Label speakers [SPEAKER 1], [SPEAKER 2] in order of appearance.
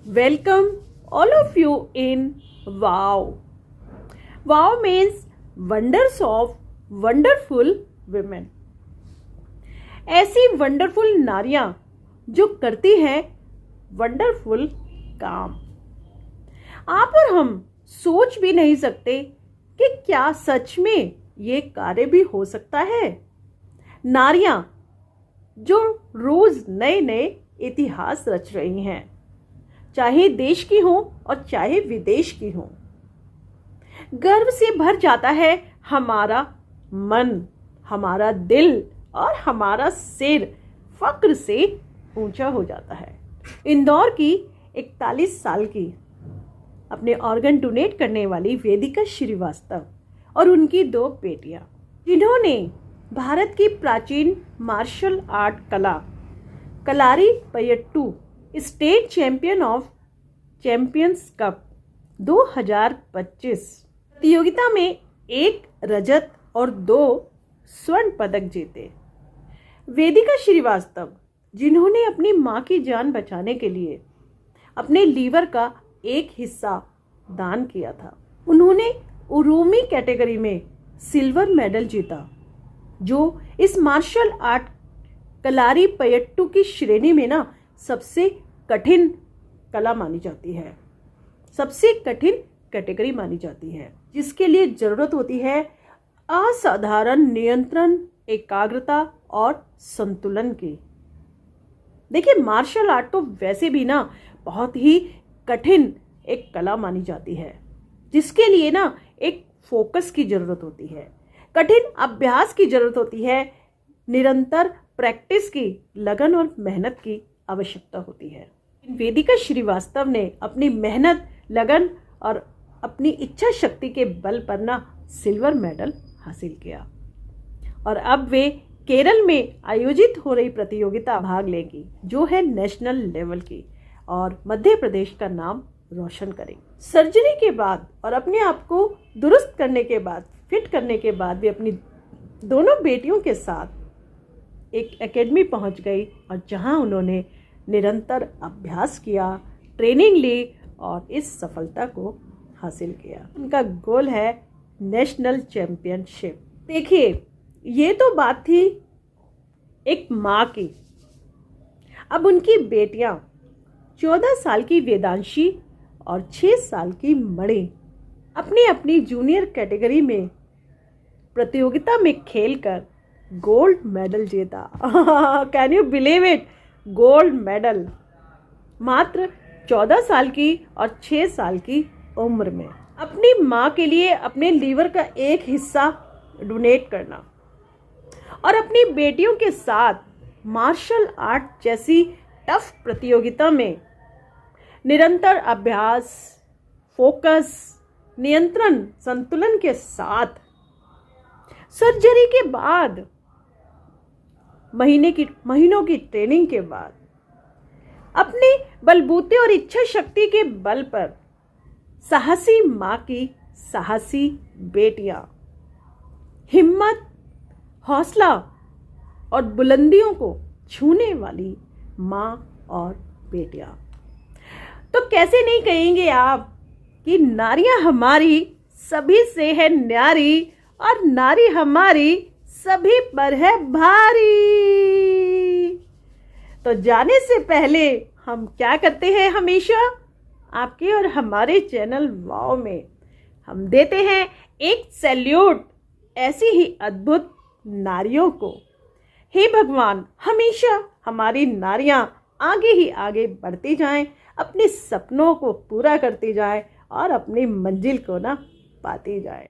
[SPEAKER 1] welcome all of you in WOW. WOW means wonders of wonderful women. ऐसी wonderful नारियां जो करती हैं wonderful काम। आप और हम सोच भी नहीं सकते कि क्या सच में ये कार्य भी हो सकता है। नारियां जो रोज नए नए इतिहास रच रही हैं, चाहे देश की हो और चाहे विदेश की हो। गर्व से भर जाता है हमारा मन, हमारा दिल और हमारा सिर फक्र से ऊंचा हो जाता है। इंदौर की 41 साल की अपने ऑर्गन डोनेट करने वाली वेदिका श्रीवास्तव और उनकी 2 बेटियां, जिन्होंने भारत की प्राचीन मार्शल आर्ट कला Kalari Payattu state champion of champions cup 2025 प्रतियोगिता में 1 रजत और 2 स्वर्ण पदक जीते। वेदिका श्रीवास्तव, जिन्होंने अपनी मां की जान बचाने के लिए अपने लीवर का एक हिस्सा दान किया था, उन्होंने उरूमी कैटेगरी में सिल्वर मेडल जीता, जो इस मार्शल आर्ट कलारी पयट्टू की श्रेणी में सबसे कठिन कला मानी जाती है, सबसे कठिन कैटेगरी मानी जाती है, जिसके लिए जरूरत होती है असाधारण नियंत्रण, एकाग्रता और संतुलन की। देखिए, मार्शल आर्ट तो वैसे भी बहुत ही कठिन एक कला मानी जाती है, जिसके लिए एक फोकस की जरूरत होती है, कठिन अभ्यास की जरूरत होती है, निरंतर प्रैक्टिस की, लगन और मेहनत की आवश्यकता होती है। वेदिका श्रीवास्तव ने अपनी मेहनत, लगन और अपनी इच्छा शक्ति के बल पर सिल्वर मेडल हासिल किया और अब वे केरल में आयोजित हो रही प्रतियोगिता भाग लेगी, जो है नेशनल लेवल की, और मध्य प्रदेश का नाम रोशन करेंगी। सर्जरी के बाद और अपने आप को दुरुस्त करने के बाद, फिट करने के बाद, वे अपनी दोनों बेटियों के साथ एक एकेडमी पहुंच गई और जहां उन्होंने निरंतर अभ्यास किया, ट्रेनिंग ली और इस सफलता को हासिल किया। उनका गोल है नेशनल चैंपियनशिप। देखिए, ये तो बात थी एक माँ की। अब उनकी बेटियां 14 साल की वेदांशी और 6 साल की मणि अपनी अपनी जूनियर कैटेगरी में प्रतियोगिता में खेलकर गोल्ड मेडल जीता। Can you believe it? Gold medal मात्र 14 साल की और 6 साल की उम्र में। अपनी माँ के लिए अपने लीवर का एक हिस्सा डोनेट करना और अपनी बेटियों के साथ मार्शल आर्ट जैसी टफ प्रतियोगिता में निरंतर अभ्यास, फोकस, नियंत्रण, संतुलन के साथ सर्जरी के बाद, महीनों की ट्रेनिंग के बाद, अपने बलबूते और इच्छा शक्ति के बल पर साहसी माँ की साहसी बेटियां, हिम्मत, हौसला और बुलंदियों को छूने वाली माँ और बेटियां। तो कैसे नहीं कहेंगे आप कि नारियां हमारी सभी से है न्यारी और नारी हमारी सभी पर है भारी। तो जाने से पहले हम क्या करते हैं, हमेशा आपके और हमारे चैनल वाव में हम देते हैं एक सैल्यूट ऐसी ही अद्भुत नारियों को। हे भगवान, हमेशा हमारी नारियां आगे ही आगे बढ़ती जाएं, अपने सपनों को पूरा करती जाएं और अपनी मंजिल को पाती जाएं।